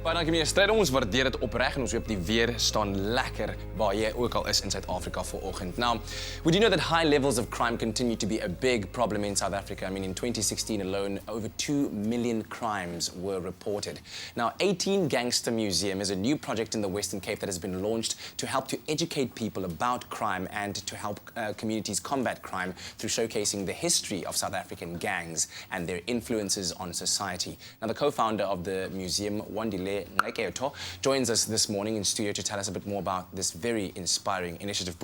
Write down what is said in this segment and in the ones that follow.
Baie dankie meneer Strydom, ons waardeer dit opreg en ons hoop die weer staan lekker waar jy ook al is in Suid-Afrika vanoggend. Now, we do know that high levels of crime continue to be a big problem in South Africa. I mean, in 2016 alone, over 2 million crimes were reported. Now, 18 Gangster Museum is a new project in the Western Cape that has been launched to help to educate people about crime and to help communities combat crime through showcasing the history of South African gangs and their influences on society. Now, the co-founder of the museum, Wandile joins us this morning in studio to tell us a bit more about this very inspiring initiative.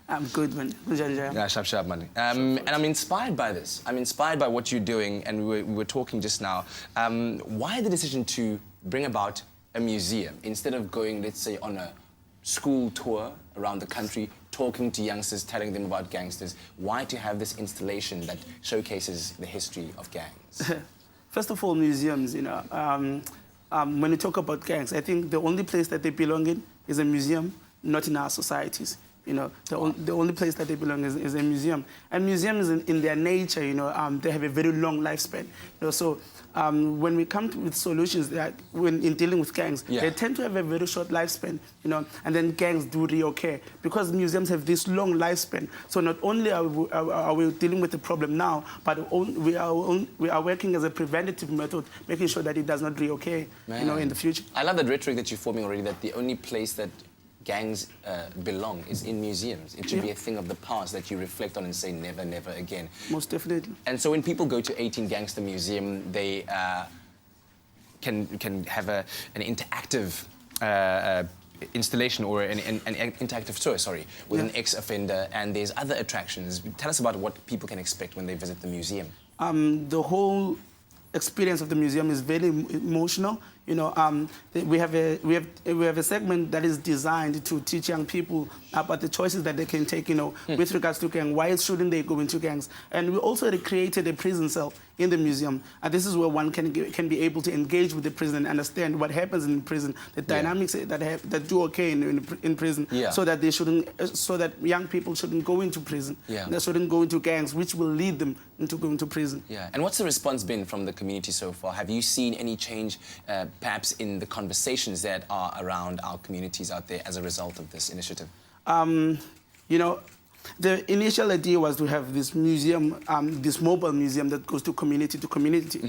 I'm good, man. Yeah, sharp, man. And I'm inspired by this. I'm inspired by what you're doing, and we were talking just now. Why the decision to bring about a museum instead of going, let's say, on a school tour around the country, talking to youngsters, telling them about gangsters? Why to have this installation that showcases the history of gangs? First of all, museums, you know, when you talk about gangs, I think the only place that they belong in is a museum, not in our societies. You know, the only place that they belong is a museum. And museums, in their nature, you know, they have a very long lifespan. You know, so when we come with solutions that in dealing with gangs, they tend to have a very short lifespan, you know, and then gangs do reoccur because museums have this long lifespan. So not only are we dealing with the problem now, but we are working as a preventative method, making sure that it does not reoccur, you know, in the future. I love that rhetoric that you're forming already, that the only place that gangs belong is in museums. It should be a thing of the past that you reflect on and say never, never again. Most definitely. And so when people go to 18 Gangster Museum, they can have an interactive installation or an interactive tour, with an ex-offender, and there's other attractions. Tell us about what people can expect when they visit the museum. The whole experience of the museum is very emotional. You know, we have a segment that is designed to teach young people about the choices that they can take, you know, with regards to gang. Why shouldn't they go into gangs? And we also created a prison cell in the museum. And this is where one can be able to engage with the prison and understand what happens in prison, the dynamics that do occur in prison, so that they shouldn't, so that young people shouldn't go into prison. They shouldn't go into gangs, which will lead them into going to prison. And what's the response been from the community so far? Have you seen any change, perhaps in the conversations that are around our communities out there as a result of this initiative? You know, the initial idea was to have this museum, this mobile museum that goes to community to community.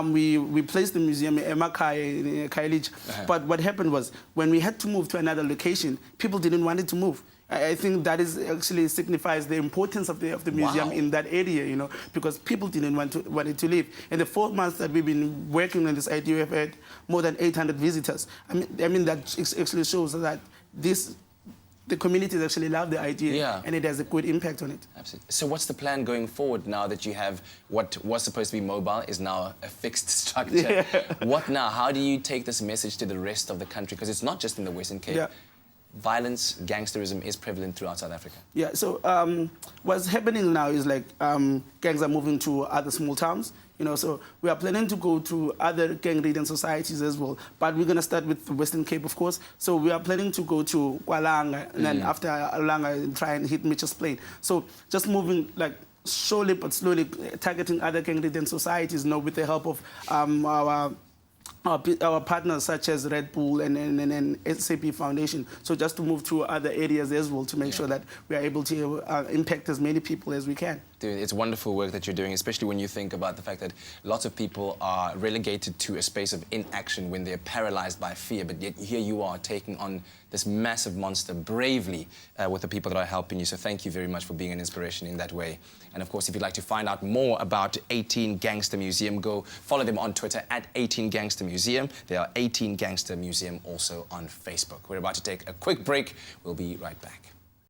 We placed the museum in Emakai, in Kailij. But what happened was, when we had to move to another location, people didn't want it to move. I think that is actually signifies the importance of the museum in that area, you know, because people didn't want it to leave. In the 4 months that we've been working on this idea, we've had more than 800 visitors. I mean that actually shows that the communities actually love the idea, and it has a good impact on it. Absolutely. So what's the plan going forward now that you have what was supposed to be mobile is now a fixed structure? What now? How do you take this message to the rest of the country? Because it's not just in the Western Cape. Violence, gangsterism is prevalent throughout South Africa. So what's happening now is like gangs are moving to other small towns. You know, so we are planning to go to other gang-ridden societies as well. But we're going to start with the Western Cape, of course. So we are planning to go to Kwalanga, and then after Alanga, try and hit Mitchell's Plain. So just moving, like, slowly but slowly targeting other gang-ridden societies, you know, with the help of our partners such as Red Bull and SAP Foundation. So just to move to other areas as well to make sure that we are able to impact as many people as we can. Dude, it's wonderful work that you're doing, especially when you think about the fact that lots of people are relegated to a space of inaction when they're paralyzed by fear, but yet here you are taking on this massive monster bravely with the people that are helping you. So thank you very much for being an inspiration in that way. And of course, if you'd like to find out more about 18 Gangster Museum, go follow them on Twitter at 18 Gangster Museum. They are 18 Gangster Museum also on Facebook. We're about to take a quick break. We'll be right back.